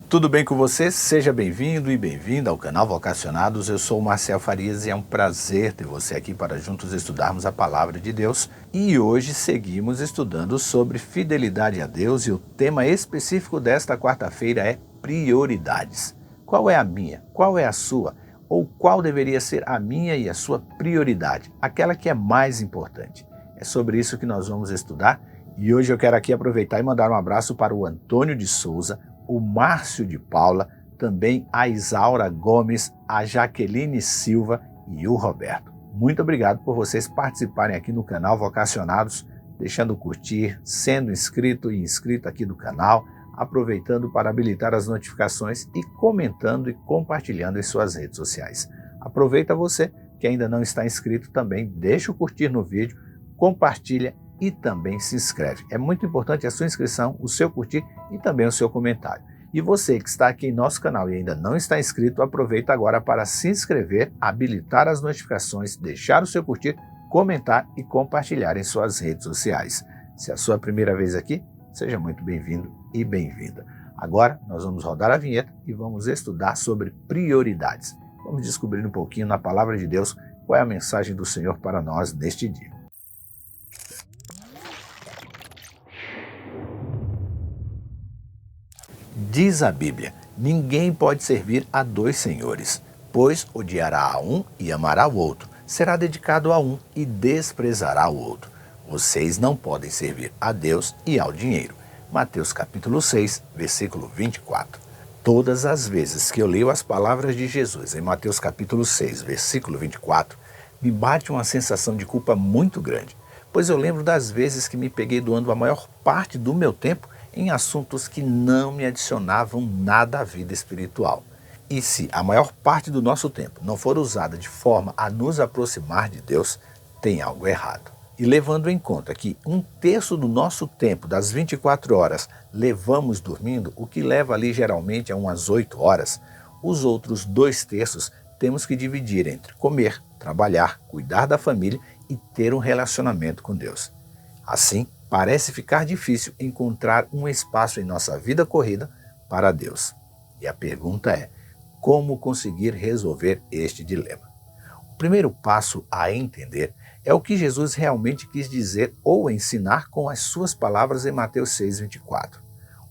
Tudo bem com você? Seja bem-vindo e bem-vinda ao canal Vocacionados. Eu sou o Marcel Farias e é um prazer ter você aqui para juntos estudarmos a Palavra de Deus. E hoje seguimos estudando sobre fidelidade a Deus e o tema específico desta quarta-feira é prioridades. Qual é a minha? Qual é a sua? Ou qual deveria ser a minha e a sua prioridade? Aquela que é mais importante. É sobre isso que nós vamos estudar e hoje eu quero aqui aproveitar e mandar um abraço para o Antônio de Souza, o Márcio de Paula, também a Isaura Gomes, a Jaqueline Silva e o Roberto. Muito obrigado por vocês participarem aqui no canal Vocacionados, deixando curtir, sendo inscrito e inscrito aqui do canal, aproveitando para habilitar as notificações e comentando e compartilhando em suas redes sociais. Aproveita você que ainda não está inscrito também, deixa o curtir no vídeo, compartilha e também se inscreve. É muito importante a sua inscrição, o seu curtir e também o seu comentário. E você que está aqui em nosso canal e ainda não está inscrito, aproveita agora para se inscrever, habilitar as notificações, deixar o seu curtir, comentar e compartilhar em suas redes sociais. Se é a sua primeira vez aqui, seja muito bem-vindo e bem-vinda. Agora nós vamos rodar a vinheta e vamos estudar sobre prioridades. Vamos descobrir um pouquinho na Palavra de Deus qual é a mensagem do Senhor para nós neste dia. Diz a Bíblia, ninguém pode servir a dois senhores, pois odiará a um e amará o outro, será dedicado a um e desprezará o outro. Vocês não podem servir a Deus e ao dinheiro. Mateus capítulo 6, versículo 24. Todas as vezes que eu leio as palavras de Jesus em Mateus capítulo 6, versículo 24, me bate uma sensação de culpa muito grande, pois eu lembro das vezes que me peguei doando a maior parte do meu tempo em assuntos que não me adicionavam nada à vida espiritual. E se a maior parte do nosso tempo não for usada de forma a nos aproximar de Deus, tem algo errado. E levando em conta que 1/3 do nosso tempo, das 24 horas, levamos dormindo, o que leva ali geralmente a umas 8 horas, os outros 2/3 temos que dividir entre comer, trabalhar, cuidar da família e ter um relacionamento com Deus. Assim, parece ficar difícil encontrar um espaço em nossa vida corrida para Deus. E a pergunta é, como conseguir resolver este dilema? O primeiro passo a entender é o que Jesus realmente quis dizer ou ensinar com as suas palavras em Mateus 6, 24.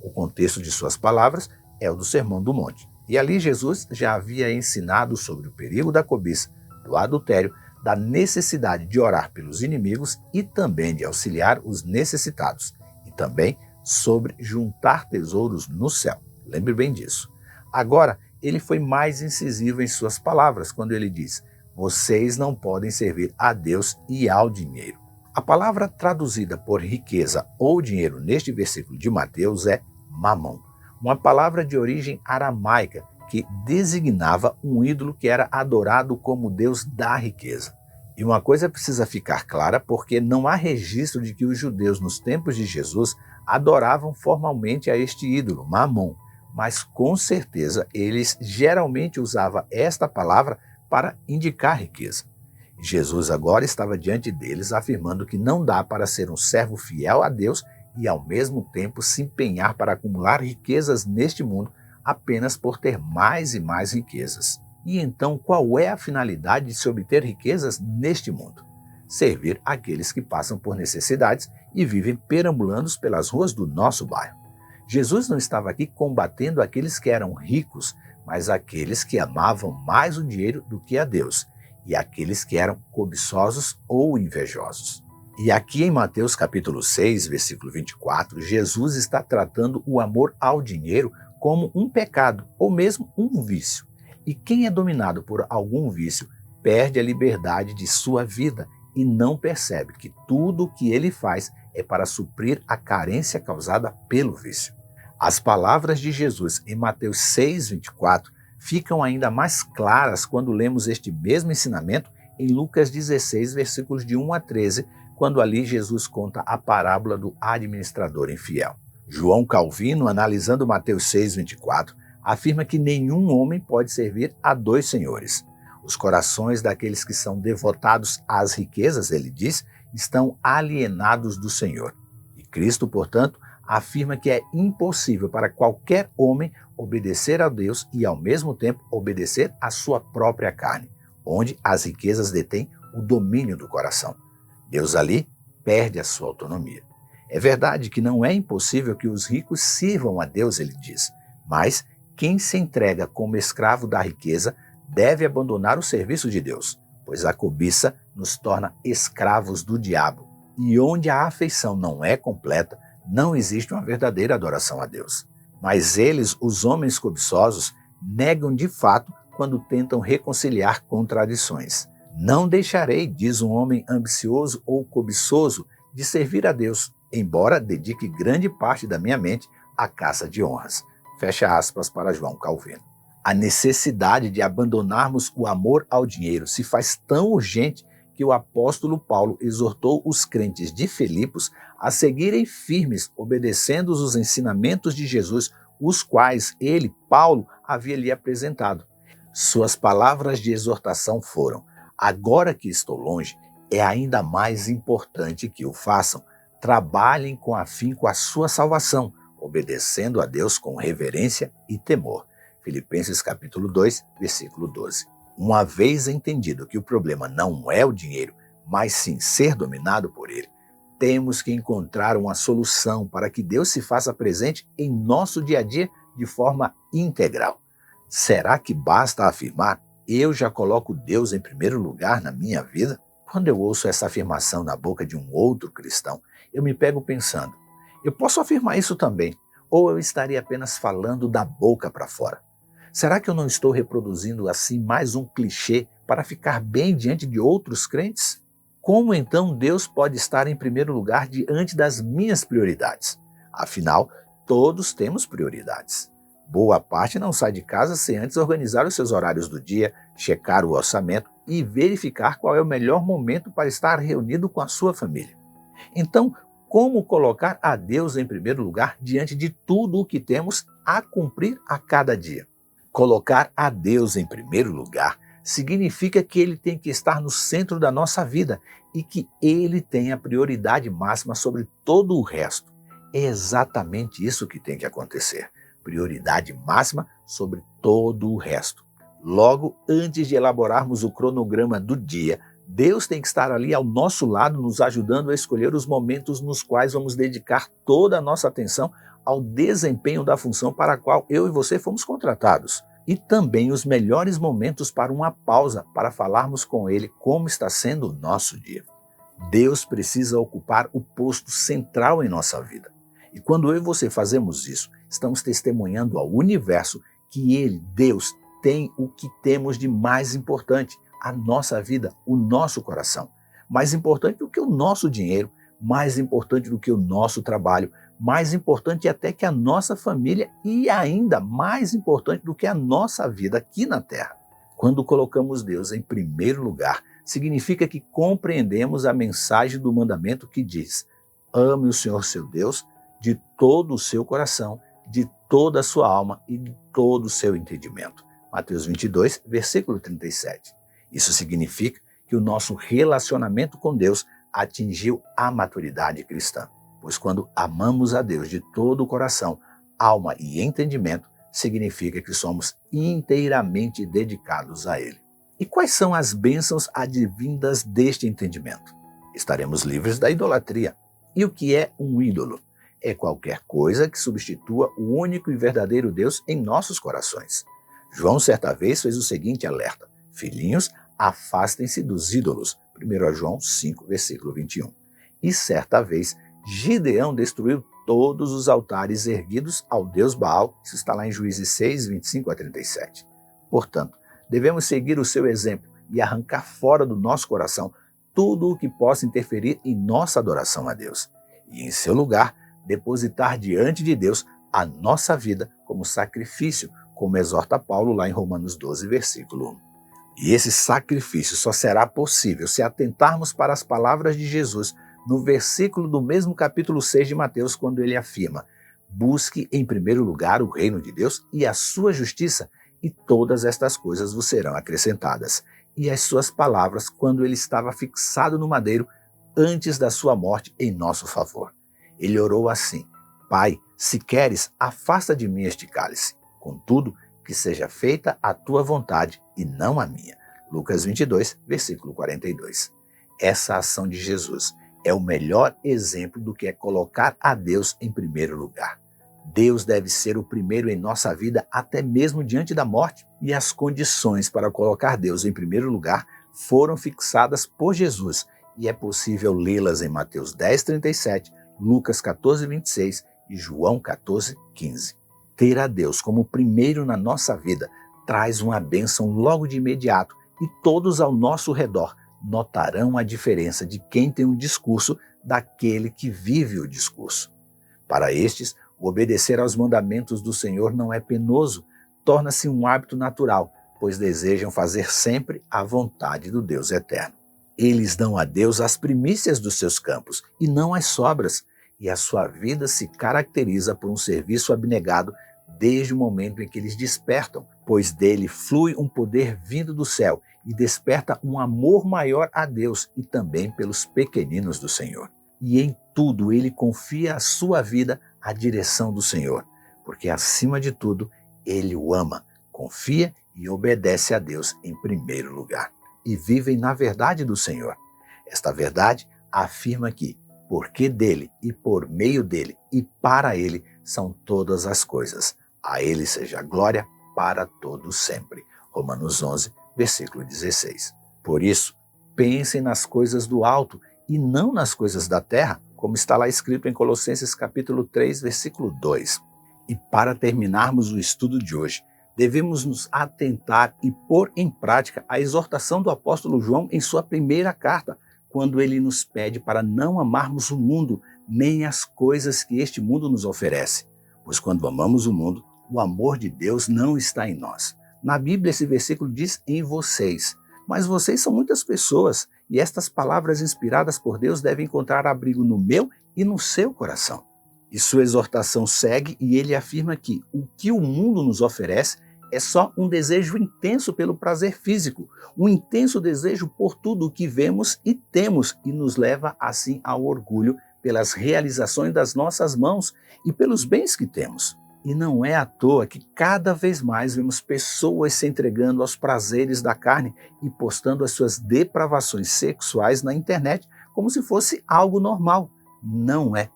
O contexto de suas palavras é o do Sermão do Monte. E ali Jesus já havia ensinado sobre o perigo da cobiça, do adultério, da necessidade de orar pelos inimigos e também de auxiliar os necessitados, e também sobre juntar tesouros no céu. Lembre bem disso. Agora, ele foi mais incisivo em suas palavras quando ele diz: vocês não podem servir a Deus e ao dinheiro. A palavra traduzida por riqueza ou dinheiro neste versículo de Mateus é mamon, uma palavra de origem aramaica que designava um ídolo que era adorado como Deus da riqueza. E uma coisa precisa ficar clara, porque não há registro de que os judeus nos tempos de Jesus adoravam formalmente a este ídolo, mamon, mas com certeza eles geralmente usavam esta palavra para indicar riqueza. Jesus agora estava diante deles afirmando que não dá para ser um servo fiel a Deus e ao mesmo tempo se empenhar para acumular riquezas neste mundo apenas por ter mais e mais riquezas. E então, qual é a finalidade de se obter riquezas neste mundo? Servir aqueles que passam por necessidades e vivem perambulando pelas ruas do nosso bairro. Jesus não estava aqui combatendo aqueles que eram ricos, mas aqueles que amavam mais o dinheiro do que a Deus, e aqueles que eram cobiçosos ou invejosos. E aqui em Mateus capítulo 6, versículo 24, Jesus está tratando o amor ao dinheiro como um pecado ou mesmo um vício. E quem é dominado por algum vício perde a liberdade de sua vida e não percebe que tudo o que ele faz é para suprir a carência causada pelo vício. As palavras de Jesus em Mateus 6, 24 ficam ainda mais claras quando lemos este mesmo ensinamento em Lucas 16, versículos de 1 a 13, quando ali Jesus conta a parábola do administrador infiel. João Calvino, analisando Mateus 6, 24, afirma que nenhum homem pode servir a dois senhores. Os corações daqueles que são devotados às riquezas, ele diz, estão alienados do Senhor. E Cristo, portanto, afirma que é impossível para qualquer homem obedecer a Deus e, ao mesmo tempo, obedecer à sua própria carne, onde as riquezas detêm o domínio do coração. Deus ali perde a sua autonomia. É verdade que não é impossível que os ricos sirvam a Deus, ele diz, mas quem se entrega como escravo da riqueza deve abandonar o serviço de Deus, pois a cobiça nos torna escravos do diabo. E onde a afeição não é completa, não existe uma verdadeira adoração a Deus. Mas eles, os homens cobiçosos, negam de fato quando tentam reconciliar contradições. Não deixarei, diz um homem ambicioso ou cobiçoso, de servir a Deus, embora dedique grande parte da minha mente à caça de honras. Fecha aspas para João Calvino. A necessidade de abandonarmos o amor ao dinheiro se faz tão urgente que o apóstolo Paulo exortou os crentes de Filipos a seguirem firmes, obedecendo os ensinamentos de Jesus, os quais ele, Paulo, havia lhe apresentado. Suas palavras de exortação foram: agora que estou longe, é ainda mais importante que o façam. Trabalhem com afinco a sua salvação, obedecendo a Deus com reverência e temor. Filipenses capítulo 2, versículo 12. Uma vez entendido que o problema não é o dinheiro, mas sim ser dominado por ele, temos que encontrar uma solução para que Deus se faça presente em nosso dia a dia de forma integral. Será que basta afirmar: eu já coloco Deus em primeiro lugar na minha vida? Quando eu ouço essa afirmação na boca de um outro cristão, eu me pego pensando: eu posso afirmar isso também? Ou eu estaria apenas falando da boca para fora? Será que eu não estou reproduzindo assim mais um clichê para ficar bem diante de outros crentes? Como então Deus pode estar em primeiro lugar diante das minhas prioridades? Afinal, todos temos prioridades. Boa parte não sai de casa sem antes organizar os seus horários do dia, checar o orçamento e verificar qual é o melhor momento para estar reunido com a sua família. Então, como colocar a Deus em primeiro lugar diante de tudo o que temos a cumprir a cada dia? Colocar a Deus em primeiro lugar significa que Ele tem que estar no centro da nossa vida e que Ele tem a prioridade máxima sobre todo o resto. É exatamente isso que tem que acontecer. Prioridade máxima sobre todo o resto. Logo, antes de elaborarmos o cronograma do dia, Deus tem que estar ali ao nosso lado, nos ajudando a escolher os momentos nos quais vamos dedicar toda a nossa atenção ao desempenho da função para a qual eu e você fomos contratados. E também os melhores momentos para uma pausa, para falarmos com Ele como está sendo o nosso dia. Deus precisa ocupar o posto central em nossa vida. E quando eu e você fazemos isso, estamos testemunhando ao universo que Ele, Deus, tem o que temos de mais importante: a nossa vida, o nosso coração. Mais importante do que o nosso dinheiro, mais importante do que o nosso trabalho, mais importante até que a nossa família e ainda mais importante do que a nossa vida aqui na Terra. Quando colocamos Deus em primeiro lugar, significa que compreendemos a mensagem do mandamento que diz: ame o Senhor seu Deus de todo o seu coração, de toda a sua alma e de todo o seu entendimento. Mateus 22, versículo 37. Isso significa que o nosso relacionamento com Deus atingiu a maturidade cristã, pois quando amamos a Deus de todo o coração, alma e entendimento, significa que somos inteiramente dedicados a Ele. E quais são as bênçãos advindas deste entendimento? Estaremos livres da idolatria. E o que é um ídolo? É qualquer coisa que substitua o único e verdadeiro Deus em nossos corações. João certa vez fez o seguinte alerta: filhinhos, afastem-se dos ídolos. 1 João 5, versículo 21. E certa vez, Gideão destruiu todos os altares erguidos ao deus Baal. Isso está lá em Juízes 6, 25 a 37. Portanto, devemos seguir o seu exemplo e arrancar fora do nosso coração tudo o que possa interferir em nossa adoração a Deus. E em seu lugar, depositar diante de Deus a nossa vida como sacrifício, como exorta Paulo lá em Romanos 12, versículo 1. E esse sacrifício só será possível se atentarmos para as palavras de Jesus no versículo do mesmo capítulo 6 de Mateus, quando ele afirma: busque em primeiro lugar o reino de Deus e a sua justiça, e todas estas coisas vos serão acrescentadas. E as suas palavras, quando ele estava fixado no madeiro, antes da sua morte em nosso favor. Ele orou assim: Pai, se queres, afasta de mim este cálice. Contudo, que seja feita a tua vontade e não a minha. Lucas 22, versículo 42. Essa ação de Jesus é o melhor exemplo do que é colocar a Deus em primeiro lugar. Deus deve ser o primeiro em nossa vida, até mesmo diante da morte. E as condições para colocar Deus em primeiro lugar foram fixadas por Jesus. E é possível lê-las em Mateus 10:37, Lucas 14:26 e João 14:15. Ter a Deus como primeiro na nossa vida traz uma bênção logo de imediato, e todos ao nosso redor notarão a diferença de quem tem um discurso daquele que vive o discurso. Para estes, obedecer aos mandamentos do Senhor não é penoso, torna-se um hábito natural, pois desejam fazer sempre a vontade do Deus eterno. Eles dão a Deus as primícias dos seus campos e não as sobras, e a sua vida se caracteriza por um serviço abnegado desde o momento em que eles despertam, pois dele flui um poder vindo do céu e desperta um amor maior a Deus e também pelos pequeninos do Senhor. E em tudo ele confia a sua vida à direção do Senhor, porque acima de tudo ele o ama, confia e obedece a Deus em primeiro lugar. E vivem na verdade do Senhor. Esta verdade afirma que, porque dele e por meio dele e para ele são todas as coisas. A ele seja a glória para todos sempre. Romanos 11, versículo 16. Por isso, pensem nas coisas do alto e não nas coisas da terra, como está lá escrito em Colossenses capítulo 3, versículo 2. E para terminarmos o estudo de hoje, devemos nos atentar e pôr em prática a exortação do apóstolo João em sua primeira carta, quando ele nos pede para não amarmos o mundo, nem as coisas que este mundo nos oferece. Pois quando amamos o mundo, o amor de Deus não está em nós. Na Bíblia esse versículo diz em vocês, mas vocês são muitas pessoas, e estas palavras inspiradas por Deus devem encontrar abrigo no meu e no seu coração. E sua exortação segue e ele afirma que o que o mundo nos oferece é só um desejo intenso pelo prazer físico, um intenso desejo por tudo o que vemos e temos, e nos leva assim ao orgulho pelas realizações das nossas mãos e pelos bens que temos. E não é à toa que cada vez mais vemos pessoas se entregando aos prazeres da carne e postando as suas depravações sexuais na internet como se fosse algo normal. Não é.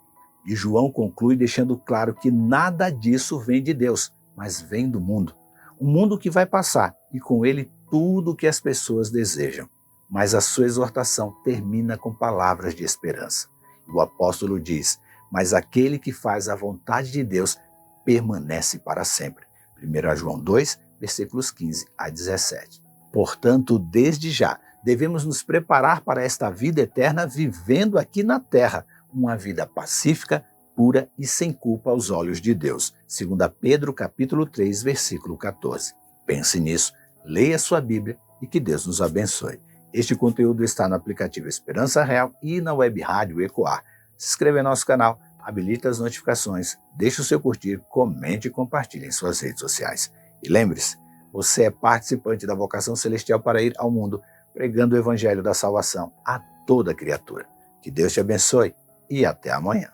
E João conclui deixando claro que nada disso vem de Deus, mas vem do mundo. Um mundo que vai passar e com ele tudo o que as pessoas desejam. Mas a sua exortação termina com palavras de esperança. O apóstolo diz, mas aquele que faz a vontade de Deus permanece para sempre. 1 João 2, versículos 15 a 17. Portanto, desde já, devemos nos preparar para esta vida eterna vivendo aqui na terra, uma vida pacífica, pura e sem culpa aos olhos de Deus. 2 Pedro capítulo 3, versículo 14. Pense nisso, leia sua Bíblia e que Deus nos abençoe. Este conteúdo está no aplicativo Esperança Real e na web rádio Ecoar. Se inscreva em nosso canal, habilite as notificações, deixe o seu curtir, comente e compartilhe em suas redes sociais. E lembre-se, você é participante da vocação celestial para ir ao mundo, pregando o evangelho da salvação a toda criatura. Que Deus te abençoe e até amanhã.